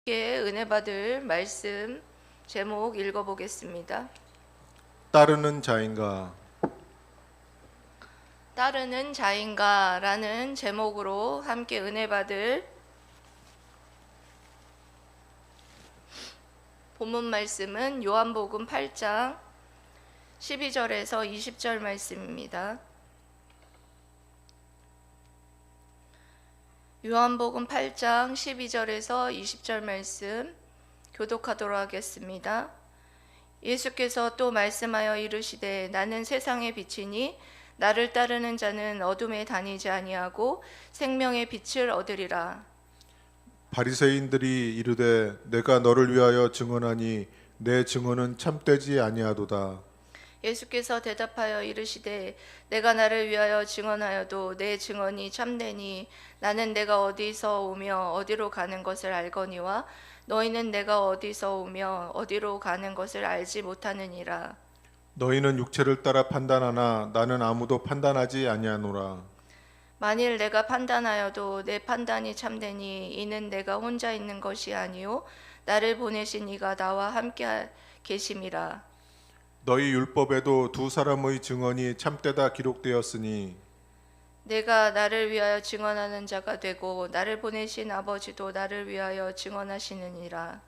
함께 은혜 받을 말씀 제목 읽어보겠습니다. 따르는 자인가? 따르는 자인가 라는 제목으로 함께 은혜 받을 본문 말씀은 요한복음 8장 12절에서 20절 말씀입니다. 요한복음 8장 12절에서 20절 말씀 교독하도록 하겠습니다. 예수께서 또 말씀하여 이르시되 나는 세상의 빛이니 나를 따르는 자는 어둠에 다니지 아니하고 생명의 빛을 얻으리라. 바리새인들이 이르되 내가 너를 위하여 증언하니 내 증언은 참되지 아니하도다. 예수께서 대답하여 이르시되 내가 나를 위하여 증언하여도 내 증언이 참되니 나는 내가 어디서 오며 어디로 가는 것을 알거니와 너희는 내가 어디서 오며 어디로 가는 것을 알지 못하느니라. 너희는 육체를 따라 판단하나 나는 아무도 판단하지 아니하노라. 만일 내가 판단하여도 내 판단이 참되니 이는 내가 혼자 있는 것이 아니요 나를 보내신 이가 나와 함께 계심이라. 너희 율법에도 두 사람의 증언이 참되다 기록되었으니 내가 나를 위하여 증언하는 자가 되고 나를 보내신 아버지도 나를 위하여 증언하시느니라.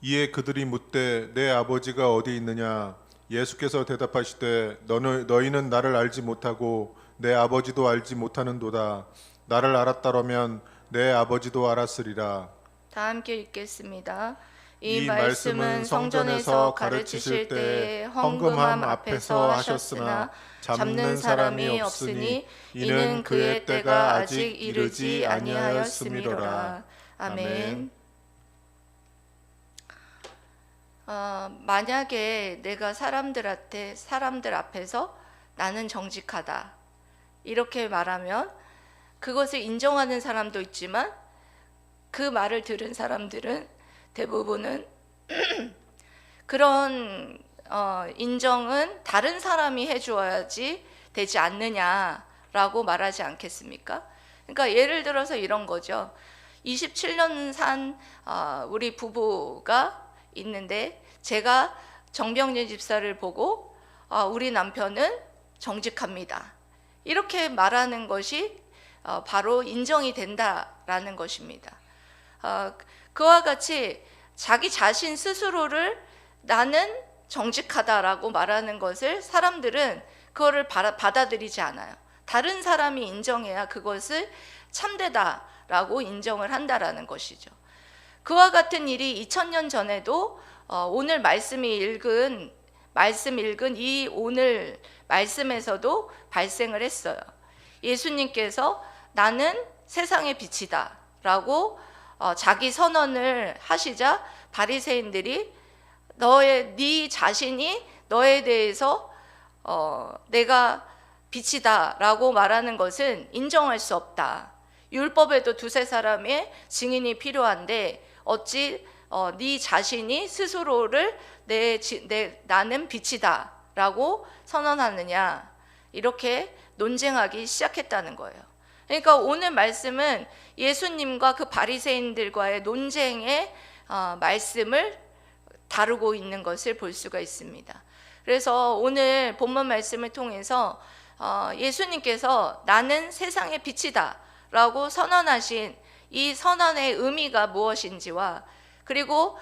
이에 그들이 묻되 내 아버지가 어디 있느냐? 예수께서 대답하시되 너희는 나를 알지 못하고 내 아버지도 알지 못하는도다. 나를 알았다라면 내 아버지도 알았으리라. 다 함께 읽겠습니다. 이 말씀은 성전에서 가르치실 때에 헌금함 앞에서 하셨으나 잡는 사람이 없으니 이는 그의 때가 아직 이르지 아니하였음이로라. 아멘. 만약에 내가 사람들 앞에서 나는 정직하다 이렇게 말하면 그것을 인정하는 사람도 있지만 그 말을 들은 사람들은 대부분은 그런 인정은 다른 사람이 해주어야지 되지 않느냐라고 말하지 않겠습니까? 그러니까 예를 들어서 이런 거죠. 27년 산 우리 부부가 있는데 제가 정병진 집사를 보고 우리 남편은 정직합니다. 이렇게 말하는 것이 바로 인정이 된다라는 것입니다. 그와 같이 자기 자신 스스로를 나는 정직하다라고 말하는 것을 사람들은 그거를 받아들이지 않아요. 다른 사람이 인정해야 그것을 참되다라고 인정을 한다라는 것이죠. 그와 같은 일이 2000년 전에도 오늘 말씀 읽은 이 오늘 말씀에서도 발생을 했어요. 예수님께서 나는 세상의 빛이다 라고 자기 선언을 하시자 바리새인들이 네 자신이 너에 대해서 내가 빛이다 라고 말하는 것은 인정할 수 없다. 율법에도 두세 사람의 증인이 필요한데 어찌 네 자신이 스스로를 나는 빛이다 라고 선언하느냐, 이렇게 논쟁하기 시작했다는 거예요. 그러니까 오늘 말씀은 예수님과 그 바리새인들과의 논쟁의 말씀을 다루고 있는 것을 볼 수가 있습니다. 그래서 오늘 본문 말씀을 통해서 예수님께서 나는 세상의 빛이다 라고 선언하신 이 선언의 의미가 무엇인지와 그리고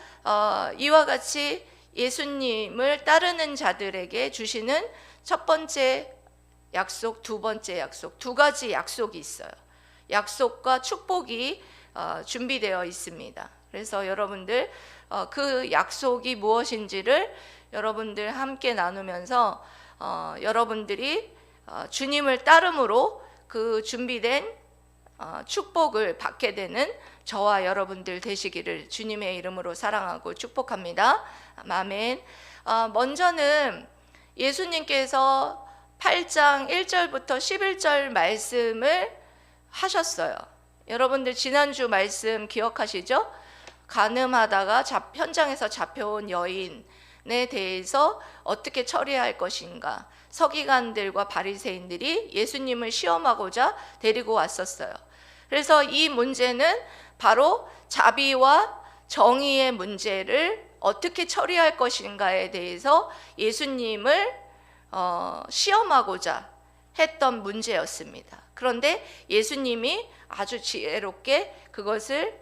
이와 같이 예수님을 따르는 자들에게 주시는 첫 번째 약속, 두 번째 약속, 두 가지 약속이 있어요. 약속과 축복이 준비되어 있습니다. 그래서 여러분들 그 약속이 무엇인지를 여러분들 함께 나누면서 여러분들이 주님을 따름으로 그 준비된 축복을 받게 되는 저와 여러분들 되시기를 주님의 이름으로 사랑하고 축복합니다. 아멘. 먼저는 예수님께서 8장 1절부터 11절 말씀을 하셨어요. 여러분들 지난주 말씀 기억하시죠? 간음하다가 현장에서 잡혀온 여인에 대해서 어떻게 처리할 것인가, 서기관들과 바리새인들이 예수님을 시험하고자 데리고 왔었어요. 그래서 이 문제는 바로 자비와 정의의 문제를 어떻게 처리할 것인가에 대해서 예수님을 시험하고자 했던 문제였습니다. 그런데 예수님이 아주 지혜롭게 그것을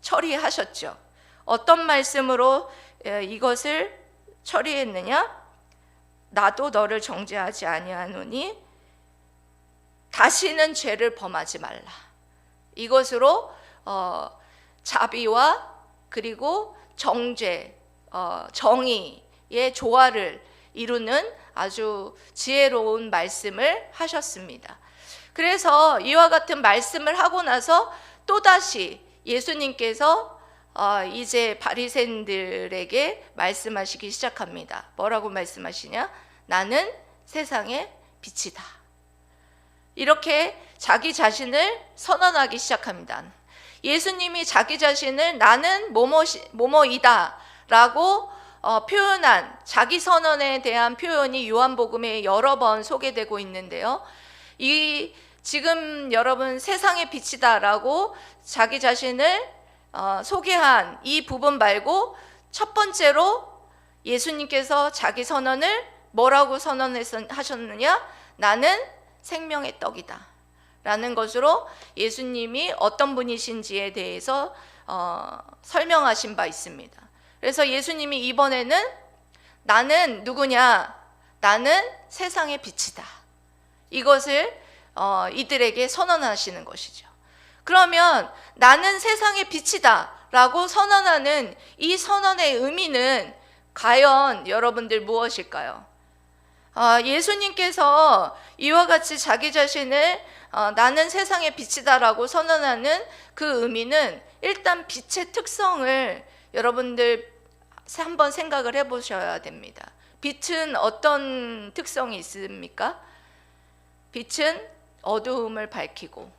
처리하셨죠. 어떤 말씀으로 이것을 처리했느냐? 나도 너를 정죄하지 아니하노니 다시는 죄를 범하지 말라. 이것으로 자비와 그리고 정죄, 정의의 조화를 이루는 아주 지혜로운 말씀을 하셨습니다. 그래서 이와 같은 말씀을 하고 나서 또다시 예수님께서 이제 바리새인들에게 말씀하시기 시작합니다. 뭐라고 말씀하시냐? 나는 세상의 빛이다. 이렇게 자기 자신을 선언하기 시작합니다. 예수님이 자기 자신을 나는 뭐뭐이다 라고 표현한 자기 선언에 대한 표현이 요한복음에 여러 번 소개되고 있는데요. 이 지금 여러분 세상의 빛이다 라고 자기 자신을 소개한 이 부분 말고 첫 번째로 예수님께서 자기 선언을 뭐라고 선언하셨느냐? 나는 생명의 떡이다 라는 것으로 예수님이 어떤 분이신지에 대해서 설명하신 바 있습니다. 그래서 예수님이 이번에는 나는 누구냐? 나는 세상의 빛이다. 이것을 이들에게 선언하시는 것이죠. 그러면 나는 세상의 빛이다 라고 선언하는 이 선언의 의미는 과연 여러분들 무엇일까요? 예수님께서 이와 같이 자기 자신을 나는 세상의 빛이다 라고 선언하는 그 의미는 일단 빛의 특성을 여러분들 한번 생각을 해보셔야 됩니다. 빛은 어떤 특성이 있습니까? 빛은 어두움을 밝히고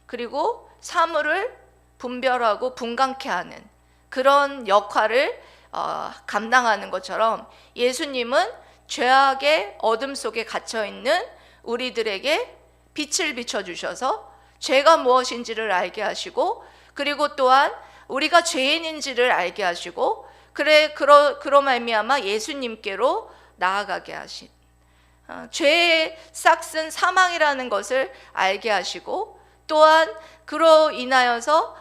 그리고 사물을 분별하고 분간케 하는 그런 역할을 감당하는 것처럼 예수님은 죄악의 어둠 속에 gat혀있는 우리들에게 빛을 비춰주셔서 죄가 무엇인지를 알게 하시고 그리고 또한 우리가 죄인인지를 알게 하시고 그로 말미암아 예수님께로 나아가게 하신 죄의 싹슨 사망이라는 것을 알게 하시고 또한 그로 인하여서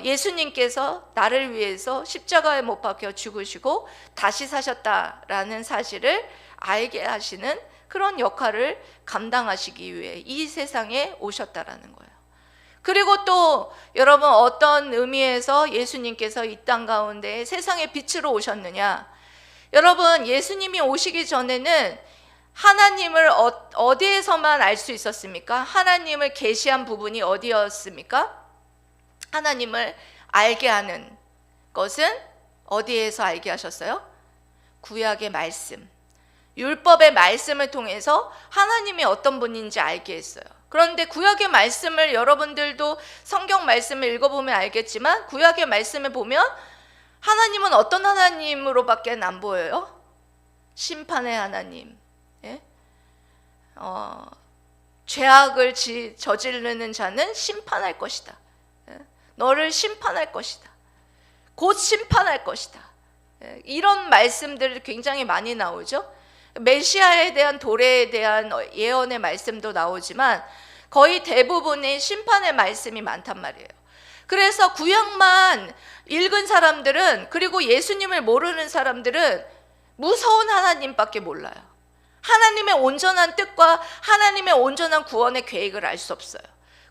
예수님께서 나를 위해서 십자가에 못 박혀 죽으시고 다시 사셨다라는 사실을 알게 하시는 그런 역할을 감당하시기 위해 이 세상에 오셨다라는 거예요. 그리고 또 여러분 어떤 의미에서 예수님께서 이 땅 가운데 세상의 빛으로 오셨느냐? 여러분 예수님이 오시기 전에는 하나님을 어디에서만 알 수 있었습니까? 하나님을 계시한 부분이 어디였습니까? 하나님을 알게 하는 것은 어디에서 알게 하셨어요? 구약의 말씀, 율법의 말씀을 통해서 하나님이 어떤 분인지 알게 했어요. 그런데 구약의 말씀을 여러분들도 성경 말씀을 읽어보면 알겠지만 구약의 말씀을 보면 하나님은 어떤 하나님으로밖에 안 보여요? 심판의 하나님, 죄악을 저지르는 자는 심판할 것이다. 너를 심판할 것이다. 곧 심판할 것이다. 이런 말씀들이 굉장히 많이 나오죠. 메시아에 대한 도래에 대한 예언의 말씀도 나오지만 거의 대부분의 심판의 말씀이 많단 말이에요. 그래서 구약만 읽은 사람들은 그리고 예수님을 모르는 사람들은 무서운 하나님밖에 몰라요. 하나님의 온전한 뜻과 하나님의 온전한 구원의 계획을 알 수 없어요.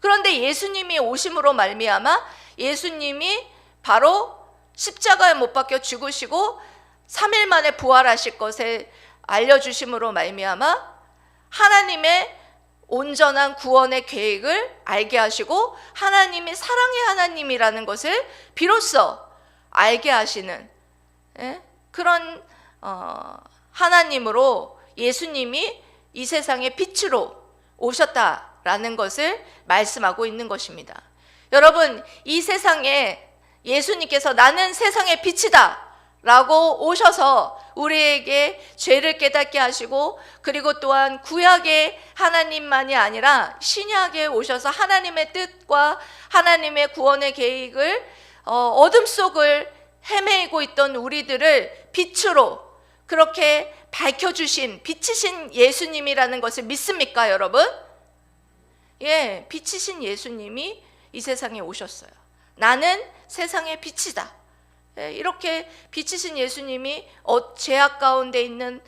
그런데 예수님이 오심으로 말미암아 예수님이 바로 십자가에 못 박혀 죽으시고 3일 만에 부활하실 것을 알려주심으로 말미암아 하나님의 온전한 구원의 계획을 알게 하시고 하나님이 사랑의 하나님이라는 것을 비로소 알게 하시는 그런 하나님으로 예수님이 이 세상의 빛으로 오셨다라는 것을 말씀하고 있는 것입니다. 여러분 이 세상에 예수님께서 나는 세상의 빛이다 라고 오셔서 우리에게 죄를 깨닫게 하시고, 그리고 또한 구약의 하나님만이 아니라 신약에 오셔서 하나님의 뜻과 하나님의 구원의 계획을 어둠 속을 헤매고 있던 우리들을 빛으로 그렇게 밝혀주신 빛이신 예수님이라는 것을 믿습니까, 여러분? 예, 빛이신 예수님이 이 세상에 오셨어요. 나는 세상의 빛이다. 이렇게 빛이신 예수님이 죄악 가운데 있는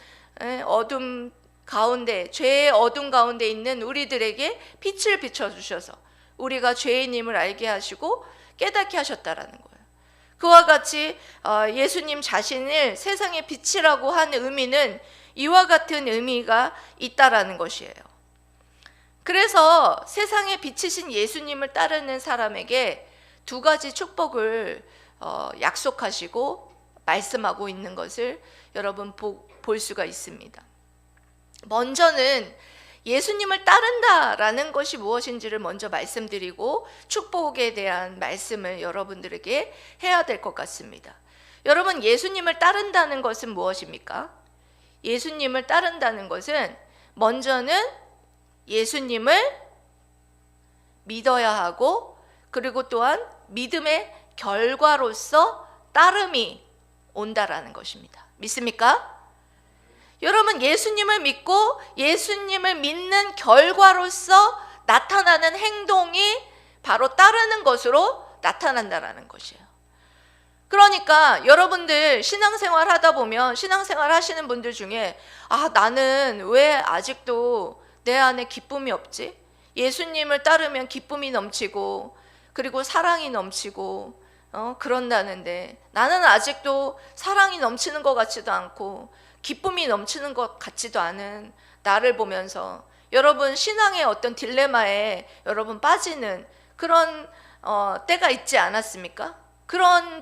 어둠 가운데, 죄의 어둠 가운데 있는 우리들에게 빛을 비춰주셔서 우리가 죄인임을 알게 하시고 깨닫게 하셨다라는 거예요. 그와 같이 예수님 자신을 세상의 빛이라고 하는 의미는 이와 같은 의미가 있다라는 것이에요. 그래서 세상의 빛이신 예수님을 따르는 사람에게 두 가지 축복을 약속하시고 말씀하고 있는 것을 여러분 볼 수가 있습니다. 먼저는 예수님을 따른다라는 것이 무엇인지를 먼저 말씀드리고 축복에 대한 말씀을 여러분들에게 해야 될 것 같습니다. 여러분, 예수님을 따른다는 것은 무엇입니까? 예수님을 따른다는 것은 먼저는 예수님을 믿어야 하고, 그리고 또한 믿음의 결과로서 따름이 온다라는 것입니다. 믿습니까? 여러분, 예수님을 믿고 예수님을 믿는 결과로서 나타나는 행동이 바로 따르는 것으로 나타난다라는 것이에요. 그러니까 여러분들 신앙생활 하다 보면, 신앙생활 하시는 분들 중에 나는 왜 아직도 내 안에 기쁨이 없지? 예수님을 따르면 기쁨이 넘치고 그리고 사랑이 넘치고 그런다는데 나는 아직도 사랑이 넘치는 것 같지도 않고 기쁨이 넘치는 것 같지도 않은 나를 보면서, 여러분 신앙의 어떤 딜레마에 여러분 빠지는 그런 때가 있지 않았습니까?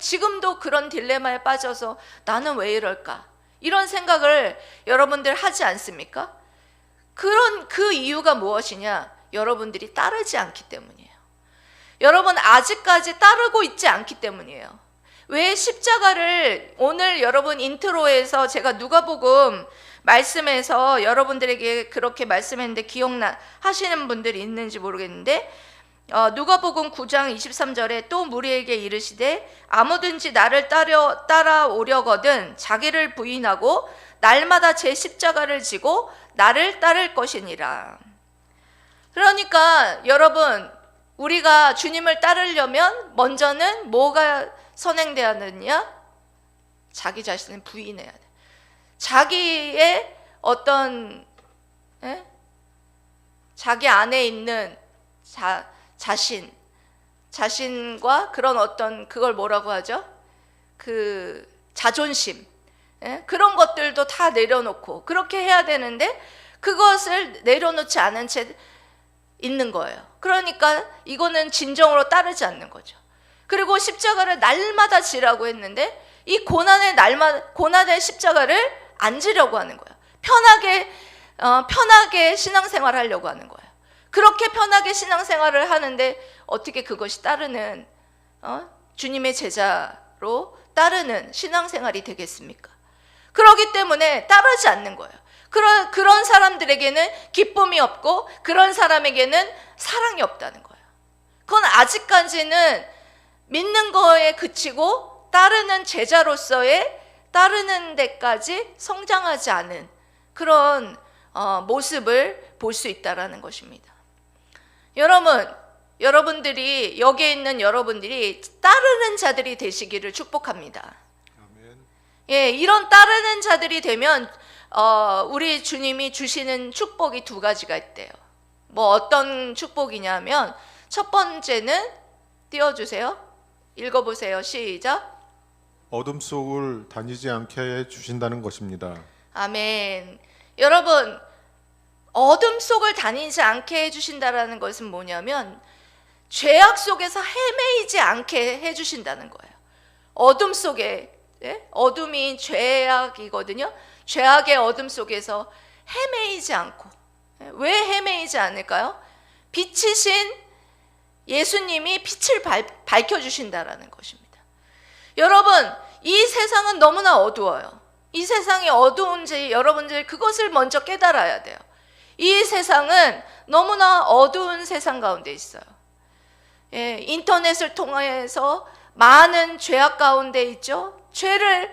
지금도 그런 딜레마에 빠져서 나는 왜 이럴까? 이런 생각을 여러분들 하지 않습니까? 그 이유가 무엇이냐? 여러분들이 따르지 않기 때문이에요. 여러분 아직까지 따르고 있지 않기 때문이에요. 왜 십자가를 오늘 여러분 인트로에서 제가 누가복음 말씀에서 여러분들에게 그렇게 말씀했는데 하시는 분들이 있는지 모르겠는데, 누가복음 9장 23절에 또 무리에게 이르시되 아무든지 나를 따라오려거든 자기를 부인하고 날마다 제 십자가를 지고 나를 따를 것이니라. 그러니까 여러분, 우리가 주님을 따르려면 먼저는 뭐가 선행돼야 하느냐? 자기 자신을 부인해야 돼. 자기의 어떤 자기 안에 있는 자신과 그런 어떤 그걸 뭐라고 하죠? 그 자존심, 그런 것들도 다 내려놓고 그렇게 해야 되는데 그것을 내려놓지 않은 채 있는 거예요. 그러니까 이거는 진정으로 따르지 않는 거죠. 그리고 십자가를 날마다 지라고 했는데 이 고난의 십자가를 안 지려고 하는 거예요. 편하게 신앙생활 하려고 하는 거예요. 그렇게 편하게 신앙생활을 하는데 어떻게 그것이 따르는 주님의 제자로 따르는 신앙생활이 되겠습니까? 그렇기 때문에 따르지 않는 거예요. 그런 사람들에게는 기쁨이 없고 그런 사람에게는 사랑이 없다는 거예요. 그건 아직까지는 믿는 거에 그치고 따르는 제자로서의 따르는 데까지 성장하지 않은 그런 모습을 볼 수 있다는 것입니다. 여러분들이 여기에 있는 여러분들이 따르는 자들이 되시기를 축복합니다. 아멘. 예, 이런 따르는 자들이 되면 우리 주님이 주시는 축복이 두 가지가 있대요. 뭐 어떤 축복이냐면, 첫 번째는 띄워주세요. 읽어보세요. 시작. 어둠 속을 다니지 않게 해 주신다는 것입니다. 아멘. 여러분, 어둠 속을 다니지 않게 해주신다라는 것은 뭐냐면 죄악 속에서 헤매이지 않게 해주신다는 거예요. 어둠 속에, 어둠이 죄악이거든요. 죄악의 어둠 속에서 헤매이지 않고. 왜 헤매이지 않을까요? 빛이신 예수님이 빛을 밝혀주신다라는 것입니다. 여러분, 이 세상은 너무나 어두워요. 이 세상이 어두운지 여러분들 그것을 먼저 깨달아야 돼요. 이 세상은 너무나 어두운 세상 가운데 있어요. 예, 인터넷을 통해서 많은 죄악 가운데 있죠. 죄를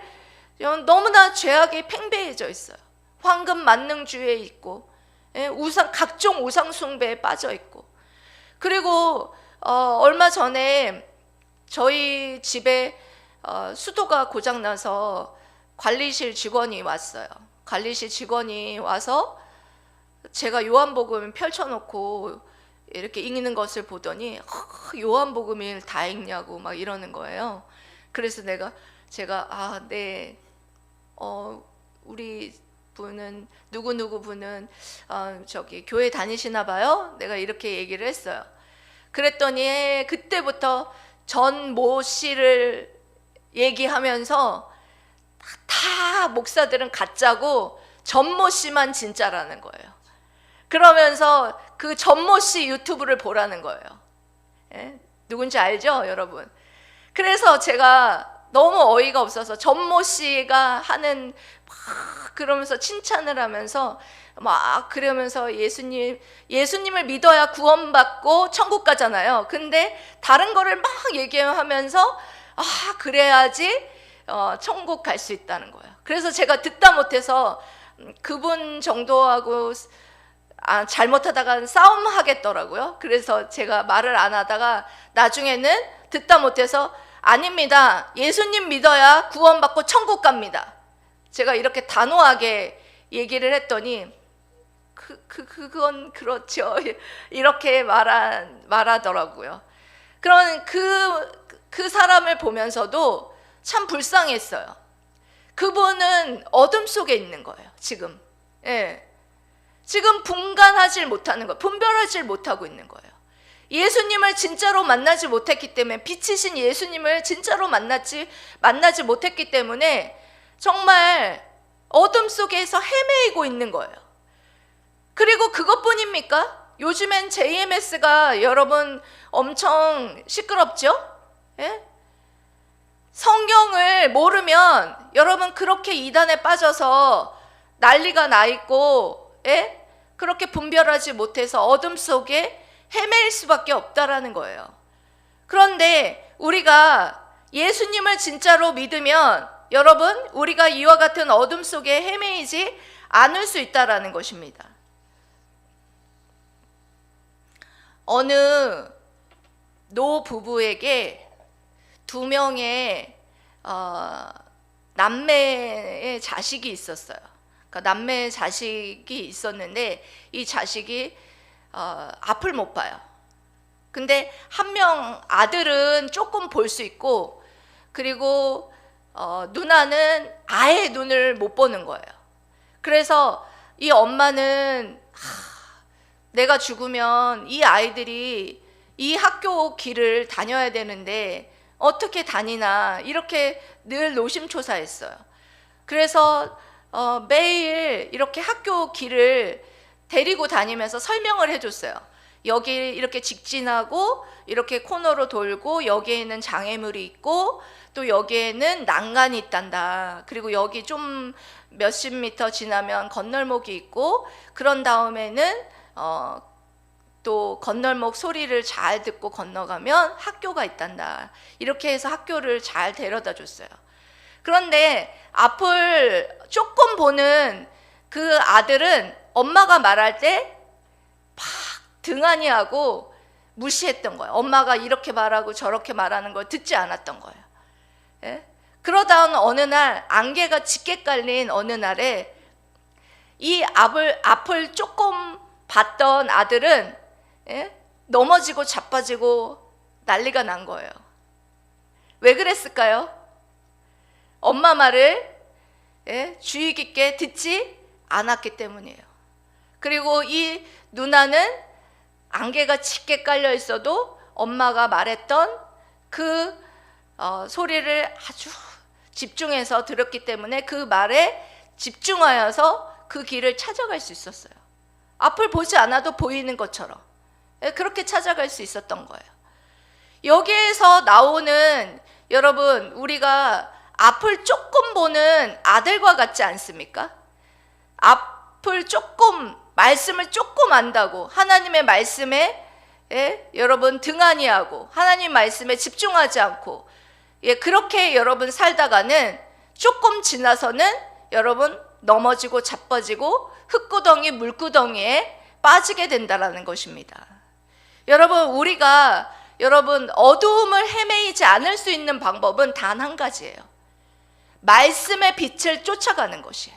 너무나 죄악이 팽배해져 있어요. 황금 만능주의에 있고, 예, 각종 우상 숭배에 빠져 있고. 그리고 얼마 전에 저희 집에 수도가 고장 나서 관리실 직원이 왔어요. 관리실 직원이 와서 제가 요한복음 펼쳐놓고 이렇게 읽는 것을 보더니 요한복음을 다 읽냐고 막 이러는 거예요. 그래서 제가 네, 우리 분은 누구 분은 저기 교회 다니시나 봐요. 내가 이렇게 얘기를 했어요. 그랬더니 그때부터 전모 씨를 얘기하면서 다 목사들은 가짜고 전모 씨만 진짜라는 거예요. 그러면서 그 전모 씨 유튜브를 보라는 거예요. 예? 누군지 알죠, 여러분? 그래서 제가 너무 어이가 없어서 전모 씨가 하는 막 그러면서 칭찬을 하면서 막 그러면서 예수님을 믿어야 구원받고 천국 가잖아요. 근데 다른 거를 막 얘기하면서 그래야지 천국 갈 수 있다는 거예요. 그래서 제가 듣다 못해서 그분 정도하고 잘못하다가 싸움하겠더라고요. 그래서 제가 말을 안 하다가 나중에는 듣다 못해서 아닙니다. 예수님 믿어야 구원받고 천국 갑니다. 제가 이렇게 단호하게 얘기를 했더니 그건 그렇죠. 이렇게 말하더라고요. 그런 그 사람을 보면서도 참 불쌍했어요. 그분은 어둠 속에 있는 거예요, 지금. 예. 지금 분간하지 못하는 거예요. 분별하지 못하고 있는 거예요. 예수님을 진짜로 만나지 못했기 때문에, 빛이신 예수님을 진짜로 만나지 못했기 때문에 정말 어둠 속에서 헤매이고 있는 거예요. 그리고 그것뿐입니까? 요즘엔 JMS가 여러분 엄청 시끄럽죠? 예? 성경을 모르면 여러분 그렇게 이단에 빠져서 난리가 나 있고, 예? 그렇게 분별하지 못해서 어둠 속에 헤매일 수밖에 없다라는 거예요. 그런데 우리가 예수님을 진짜로 믿으면 여러분, 우리가 이와 같은 어둠 속에 헤매이지 않을 수 있다라는 것입니다. 어느 노 부부에게 2명의 남매의 자식이 있었어요. 그러니까 남매 자식이 있었는데 이 자식이 앞을 못 봐요. 근데 한 명 아들은 조금 볼 수 있고, 그리고 누나는 아예 눈을 못 보는 거예요. 그래서 이 엄마는 내가 죽으면 이 아이들이 이 학교 길을 다녀야 되는데 어떻게 다니나 이렇게 늘 노심초사했어요. 그래서 매일 이렇게 학교 길을 데리고 다니면서 설명을 해줬어요. 여기 이렇게 직진하고 이렇게 코너로 돌고 여기에는 장애물이 있고 또 여기에는 난간이 있단다. 그리고 여기 좀 몇십 미터 지나면 건널목이 있고, 그런 다음에는 또 건널목 소리를 잘 듣고 건너가면 학교가 있단다. 이렇게 해서 학교를 잘 데려다 줬어요. 그런데 앞을 조금 보는 그 아들은 엄마가 말할 때 막 등한히 하고 무시했던 거예요. 엄마가 이렇게 말하고 저렇게 말하는 걸 듣지 않았던 거예요. 예? 그러다 어느 날 안개가 짙게 깔린 어느 날에 이 앞을 조금 봤던 아들은 넘어지고 자빠지고 난리가 난 거예요. 왜 그랬을까요? 엄마 말을 주의 깊게 듣지 않았기 때문이에요. 그리고 이 누나는 안개가 짙게 깔려 있어도 엄마가 말했던 그 소리를 아주 집중해서 들었기 때문에 그 말에 집중하여서 그 길을 찾아갈 수 있었어요. 앞을 보지 않아도 보이는 것처럼 그렇게 찾아갈 수 있었던 거예요. 여기에서 나오는 여러분, 우리가 앞을 조금 보는 아들과 같지 않습니까? 앞을 조금, 말씀을 조금 안다고 하나님의 말씀에 여러분 등한히 하고 하나님 말씀에 집중하지 않고 그렇게 여러분 살다가는 조금 지나서는 여러분 넘어지고 자빠지고 흙구덩이 물구덩이에 빠지게 된다라는 것입니다. 여러분, 우리가 여러분 어두움을 헤매이지 않을 수 있는 방법은 단 한 가지예요. 말씀의 빛을 쫓아가는 것이에요.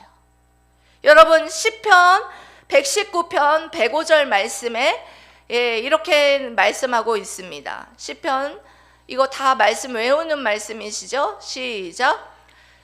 여러분, 시편 119편 105절 말씀에 이렇게 말씀하고 있습니다. 시편, 이거 다 말씀 외우는 말씀이시죠? 시작.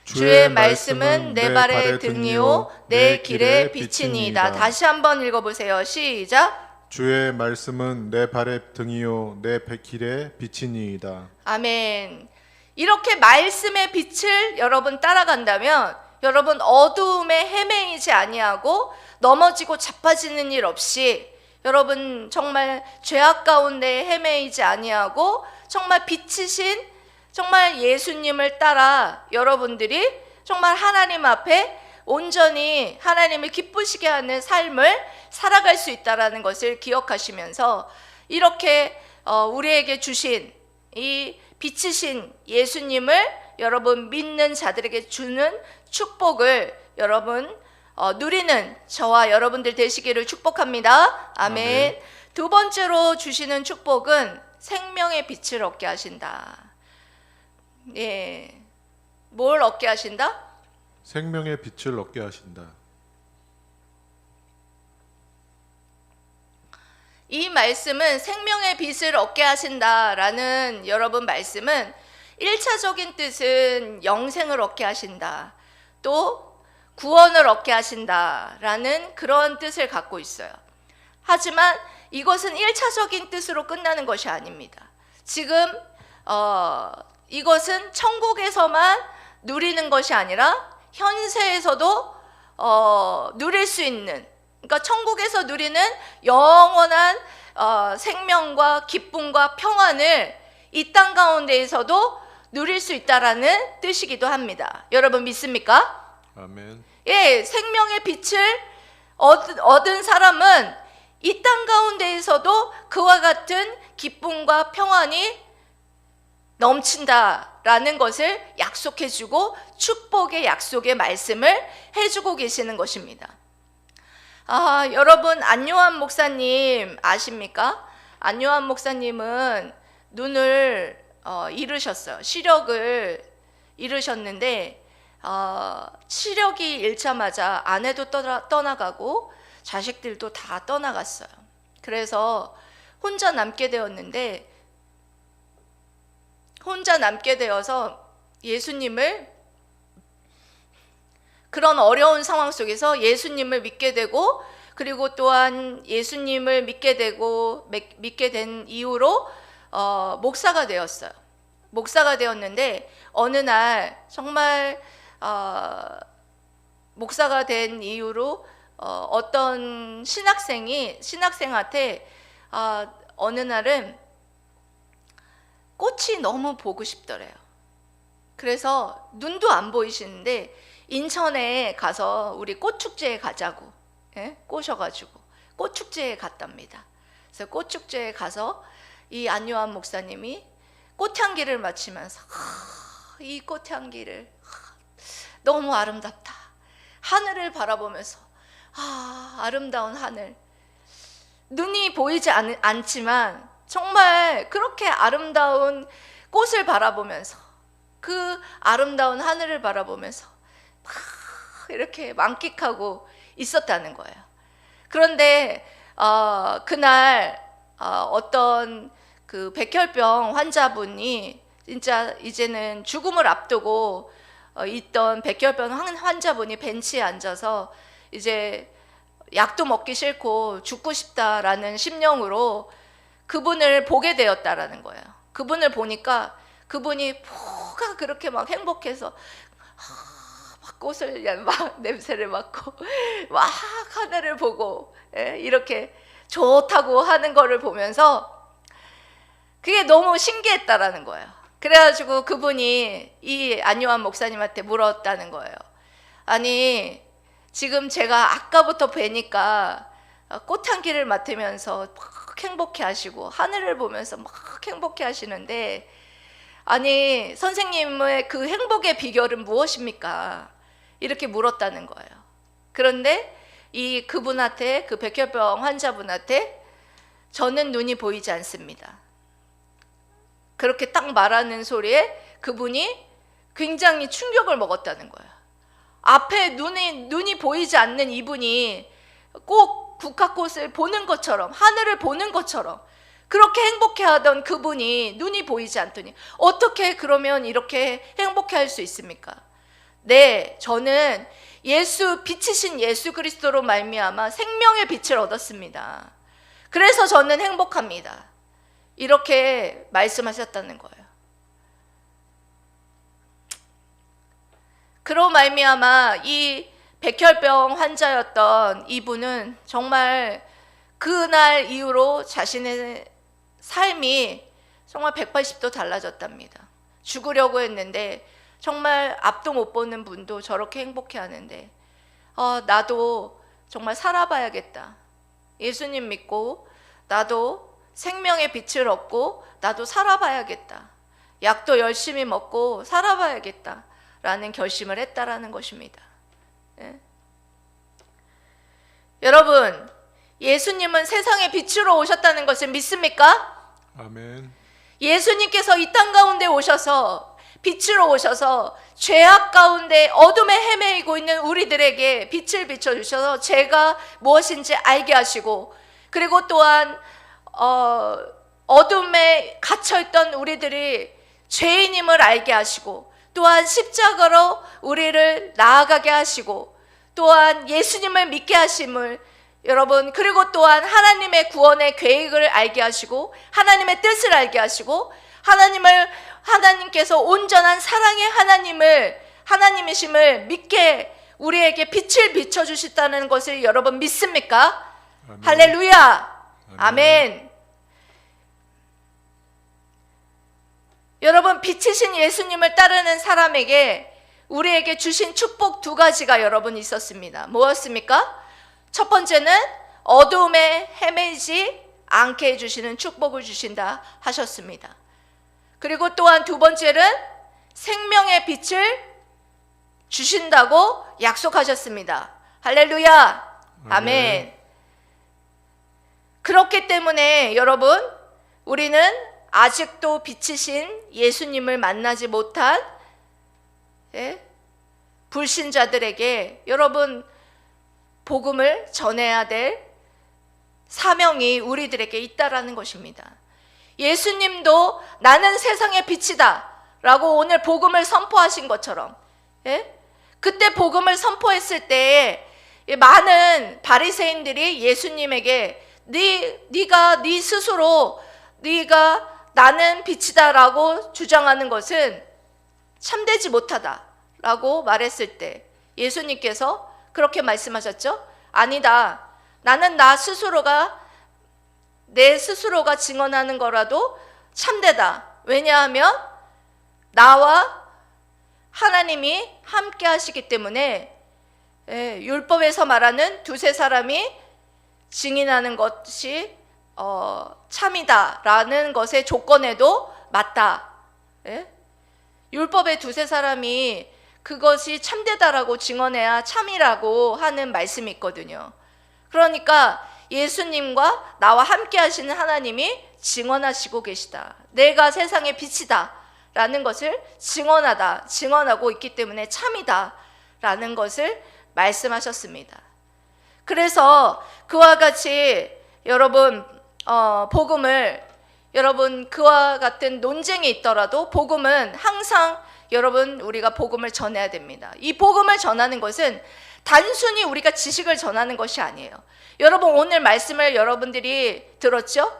주의 말씀은 내 발의 등이요 내 길의 빛이니이다. 다시 한번 읽어보세요. 시작. 주의 말씀은 내 발의 등이요 내 길의 빛이니이다. 아멘. 이렇게 말씀의 빛을 여러분 따라간다면 여러분 어두움에 헤매이지 아니하고 넘어지고 자빠지는 일 없이 여러분 정말 죄악 가운데 헤매이지 아니하고 정말 빛이신 정말 예수님을 따라 여러분들이 정말 하나님 앞에 온전히 하나님을 기쁘시게 하는 삶을 살아갈 수 있다는 것을 기억하시면서 이렇게 우리에게 주신 이 빛이신 예수님을 여러분 믿는 자들에게 주는 축복을 여러분 누리는 저와 여러분들 되시기를 축복합니다. 아멘. 두 번째로 주시는 축복은 생명의 빛을 얻게 하신다. 뭘 얻게 하신다? 생명의 빛을 얻게 하신다. 이 말씀은 생명의 빛을 얻게 하신다라는 여러분 말씀은 1차적인 뜻은 영생을 얻게 하신다. 또 구원을 얻게 하신다라는 그런 뜻을 갖고 있어요. 하지만 이것은 1차적인 뜻으로 끝나는 것이 아닙니다. 지금 이것은 천국에서만 누리는 것이 아니라 현세에서도 누릴 수 있는, 그러니까 천국에서 누리는 영원한 생명과 기쁨과 평안을 이 땅 가운데에서도 누릴 수 있다라는 뜻이기도 합니다. 여러분 믿습니까? 아멘. 생명의 빛을 얻은 사람은 이 땅 가운데에서도 그와 같은 기쁨과 평안이 넘친다라는 것을 약속해주고 축복의 약속의 말씀을 해주고 계시는 것입니다. 여러분 안요한 목사님 아십니까? 안요한 목사님은 눈을 잃으셨어요. 시력을 잃으셨는데 시력이 잃자마자 아내도 떠나가고 자식들도 다 떠나갔어요. 그래서 혼자 남게 되었는데 혼자 남게 되어서 예수님을 그런 어려운 상황 속에서 예수님을 믿게 되고 그리고 또한 예수님을 믿게 된 이후로 목사가 되었어요. 목사가 되었는데 어느 날 정말 목사가 된 이후로 어떤 신학생한테 어느 날은 꽃이 너무 보고 싶더래요. 그래서 눈도 안 보이시는데 인천에 가서 우리 꽃축제에 가자고 꼬셔가지고 꽃축제에 갔답니다. 그래서 꽃축제에 가서 이 안요한 목사님이 꽃향기를 맡으면서 이 꽃향기를 너무 아름답다. 하늘을 바라보면서 아름다운 하늘. 눈이 보이지 않지만 정말 그렇게 아름다운 꽃을 바라보면서 그 아름다운 하늘을 바라보면서 막 이렇게 만끽하고 있었다는 거예요. 그런데 그날 어떤 그 백혈병 환자분이 진짜 이제는 죽음을 앞두고 있던 백혈병 환자분이 벤치에 앉아서 이제 약도 먹기 싫고 죽고 싶다라는 심령으로 그분을 보게 되었다라는 거예요. 그분을 보니까 그분이 뭐가 그렇게 막 행복해서 막 꽃을 막 냄새를 맡고 막 하늘을 보고 이렇게 좋다고 하는 거를 보면서 그게 너무 신기했다라는 거예요. 그래가지고 그분이 이 안요한 목사님한테 물었다는 거예요. 아니, 지금 제가 아까부터 뵈니까 꽃향기를 맡으면서 막 행복해 하시고 하늘을 보면서 막 행복해 하시는데, 아니 선생님의 그 행복의 비결은 무엇입니까? 이렇게 물었다는 거예요. 그런데 이 그분한테, 그 백혈병 환자분한테, 저는 눈이 보이지 않습니다, 그렇게 딱 말하는 소리에 그분이 굉장히 충격을 먹었다는 거예요. 앞에 눈이 보이지 않는 이분이 꼭 국화꽃을 보는 것처럼, 하늘을 보는 것처럼 그렇게 행복해하던 그분이 눈이 보이지 않더니 어떻게 그러면 이렇게 행복해할 수 있습니까? 네, 저는 빛이신 예수 그리스도로 말미암아 생명의 빛을 얻었습니다. 그래서 저는 행복합니다. 이렇게 말씀하셨다는 거예요. 그로 말미암아 이 백혈병 환자였던 이분은 정말 그날 이후로 자신의 삶이 정말 180도 달라졌답니다. 죽으려고 했는데 정말 앞도 못 보는 분도 저렇게 행복해 하는데, 나도 정말 살아봐야겠다, 예수님 믿고 나도 생명의 빛을 얻고 나도 살아봐야겠다, 약도 열심히 먹고 살아봐야겠다 라는 결심을 했다라는 것입니다. 예? 여러분, 예수님은 세상의 빛으로 오셨다는 것을 믿습니까? 아멘. 예수님께서 이 땅 가운데 오셔서, 빛으로 오셔서 죄악 가운데 어둠에 헤매이고 있는 우리들에게 빛을 비춰주셔서 죄가 무엇인지 알게 하시고, 그리고 또한 어둠에 갇혀있던 우리들이 죄인임을 알게 하시고, 또한 십자가로 우리를 나아가게 하시고, 또한 예수님을 믿게 하심을, 여러분, 그리고 또한 하나님의 구원의 계획을 알게 하시고, 하나님의 뜻을 알게 하시고, 하나님께서 온전한 사랑의 하나님이심을 믿게 우리에게 빛을 비춰주셨다는 것을 여러분 믿습니까? 아멘. 할렐루야. 아멘. 여러분, 빛이신 예수님을 따르는 사람에게 우리에게 주신 축복 두 가지가 여러분 있었습니다. 뭐였습니까? 첫 번째는 어두움에 헤매지 않게 해주시는 축복을 주신다 하셨습니다. 그리고 또한 두 번째는 생명의 빛을 주신다고 약속하셨습니다. 할렐루야. 아멘. 그렇기 때문에 여러분, 우리는 아직도 빛이신 예수님을 만나지 못한 불신자들에게 여러분 복음을 전해야 될 사명이 우리들에게 있다라는 것입니다. 예수님도 나는 세상의 빛이다 라고 오늘 복음을 선포하신 것처럼, 그때 복음을 선포했을 때에 많은 바리새인들이 예수님에게 네가 네 스스로 네가 나는 빛이다 라고 주장하는 것은 참되지 못하다 라고 말했을 때 예수님께서 그렇게 말씀하셨죠? 아니다, 나는 내 스스로가 증언하는 거라도 참되다. 왜냐하면 나와 하나님이 함께 하시기 때문에, 율법에서 말하는 두세 사람이 증인하는 것이 참이다 라는 것의 조건에도 맞다. 율법의 두세 사람이 그것이 참되다라고 증언해야 참이라고 하는 말씀이 있거든요. 그러니까 예수님과 나와 함께 하시는 하나님이 증언하시고 계시다. 내가 세상의 빛이다 라는 것을 증언하고 있기 때문에 참이다 라는 것을 말씀하셨습니다. 그래서 그와 같이 여러분 복음을, 여러분 그와 같은 논쟁이 있더라도 복음은 항상 여러분 우리가 복음을 전해야 됩니다. 이 복음을 전하는 것은 단순히 우리가 지식을 전하는 것이 아니에요. 여러분 오늘 말씀을 여러분들이 들었죠?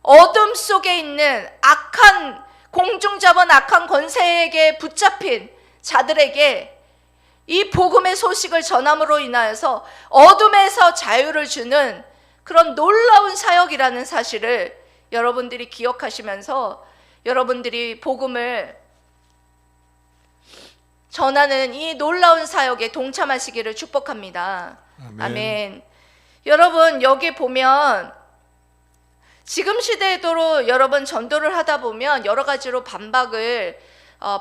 어둠 속에 있는 악한 공중자본, 악한 권세에게 붙잡힌 자들에게 이 복음의 소식을 전함으로 인하여서 어둠에서 자유를 주는 그런 놀라운 사역이라는 사실을 여러분들이 기억하시면서 여러분들이 복음을 전하는 이 놀라운 사역에 동참하시기를 축복합니다. 아멘. 아멘. 여러분, 여기 보면 지금 시대에도 여러분 전도를 하다 보면 여러 가지로 반박을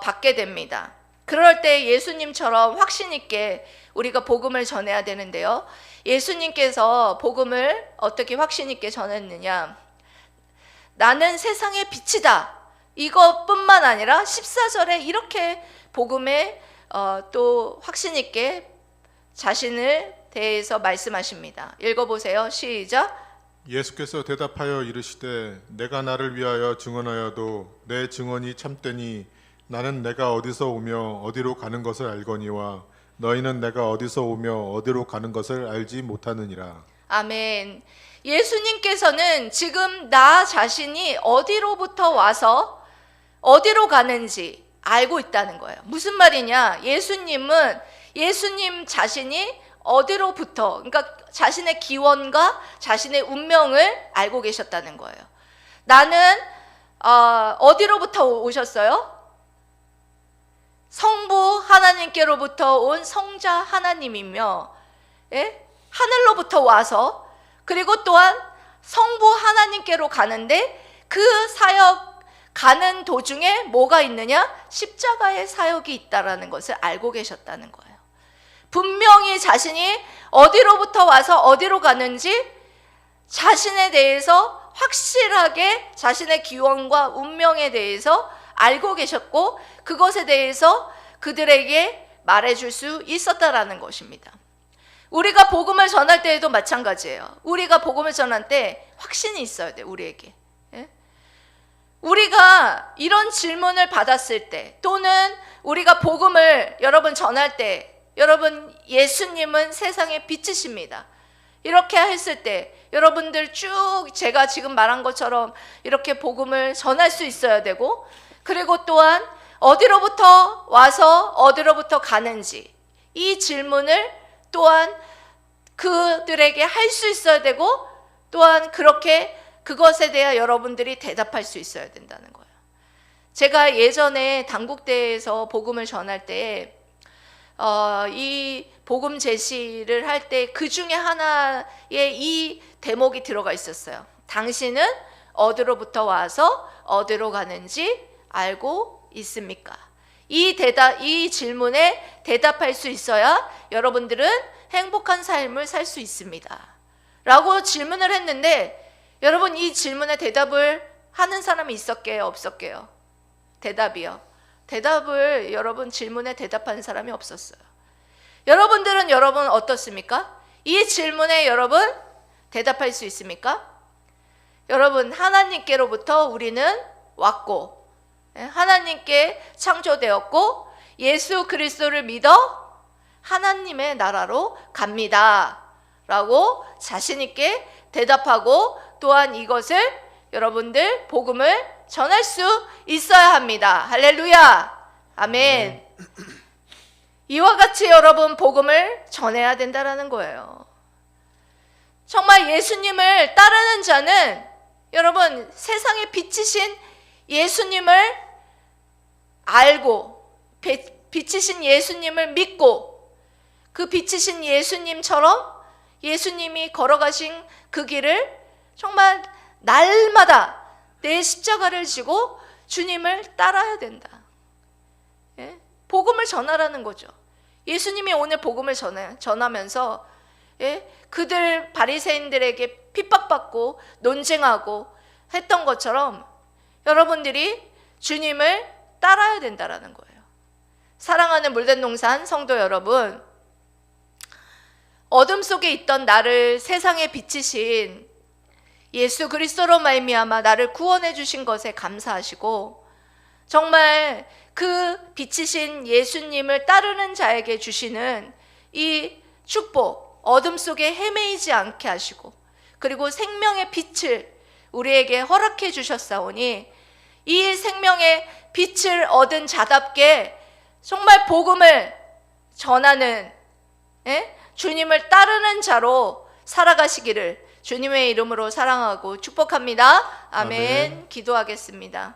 받게 됩니다. 그럴 때 예수님처럼 확신 있게 우리가 복음을 전해야 되는데요. 예수님께서 복음을 어떻게 확신 있게 전했느냐? 나는 세상의 빛이다. 이것뿐만 아니라 14절에 이렇게 복음에 또 확신 있게 자신을 대해서 말씀하십니다. 읽어보세요. 시작. 예수께서 대답하여 이르시되 내가 나를 위하여 증언하여도 내 증언이 참되니 나는 내가 어디서 오며 어디로 가는 것을 알거니와 너희는 내가 어디서 오며 어디로 가는 것을 알지 못하느니라. 아멘. 예수님께서는 지금 나 자신이 어디로부터 와서 어디로 가는지 알고 있다는 거예요. 무슨 말이냐? 예수님 자신이 어디로부터, 그러니까 자신의 기원과 자신의 운명을 알고 계셨다는 거예요. 나는 어디로부터 오셨어요? 성부 하나님께로부터 온 성자 하나님이며, 하늘로부터 와서, 그리고 또한 성부 하나님께로 가는데 그 사역 가는 도중에 뭐가 있느냐? 십자가의 사역이 있다라는 것을 알고 계셨다는 거예요. 분명히 자신이 어디로부터 와서 어디로 가는지 자신에 대해서 확실하게 자신의 기원과 운명에 대해서 알고 계셨고, 그것에 대해서 그들에게 말해줄 수 있었다라는 것입니다. 우리가 복음을 전할 때에도 마찬가지예요. 우리가 복음을 전할 때 확신이 있어야 돼요. 우리에게. 우리가 이런 질문을 받았을 때, 또는 우리가 복음을 여러분 전할 때, 여러분 예수님은 세상의 빛이십니다. 이렇게 했을 때 여러분들 쭉 제가 지금 말한 것처럼 이렇게 복음을 전할 수 있어야 되고, 그리고 또한 어디로부터 와서 어디로부터 가는지 이 질문을 또한 그들에게 할 수 있어야 되고, 또한 그렇게 그것에 대해 여러분들이 대답할 수 있어야 된다는 거예요. 제가 예전에 단국대에서 복음을 전할 때 이 복음 제시를 할 때 그 중에 하나에 이 대목이 들어가 있었어요. 당신은 어디로부터 와서 어디로 가는지 알고 있습니까? 이 질문에 대답할 수 있어야 여러분들은 행복한 삶을 살 수 있습니다. 라고 질문을 했는데, 여러분 이 질문에 대답을 하는 사람이 있었게요? 없었게요? 대답이요. 대답을 여러분 질문에 대답하는 사람이 없었어요. 여러분들은 여러분 어떻습니까? 이 질문에 여러분 대답할 수 있습니까? 여러분 하나님께로부터 우리는 왔고, 하나님께 창조되었고, 예수 그리스도를 믿어 하나님의 나라로 갑니다 라고 자신 있게 대답하고, 또한 이것을 여러분들 복음을 전할 수 있어야 합니다. 할렐루야. 아멘. 이와 같이 여러분 복음을 전해야 된다라는 거예요. 정말 예수님을 따르는 자는 여러분 세상의 빛이신 예수님을 알고, 빛이신 예수님을 믿고, 그 빛이신 예수님처럼 예수님이 걸어가신 그 길을 정말 날마다 내 십자가를 지고 주님을 따라야 된다. 복음을 전하라는 거죠. 예수님이 오늘 복음을 전하면서 그들 바리새인들에게 핍박받고 논쟁하고 했던 것처럼 여러분들이 주님을 따라야 된다라는 거예요. 사랑하는 물된동산 성도 여러분, 어둠 속에 있던 나를 세상에 비치신 예수 그리스도로 말미암아 나를 구원해 주신 것에 감사하시고, 정말 그 빛이신 예수님을 따르는 자에게 주시는 이 축복, 어둠 속에 헤매이지 않게 하시고, 그리고 생명의 빛을 우리에게 허락해 주셨사오니, 이 생명의 빛을 얻은 자답게 정말 복음을 전하는, 주님을 따르는 자로 살아가시기를 주님의 이름으로 사랑하고 축복합니다. 아멘. 아멘. 기도하겠습니다.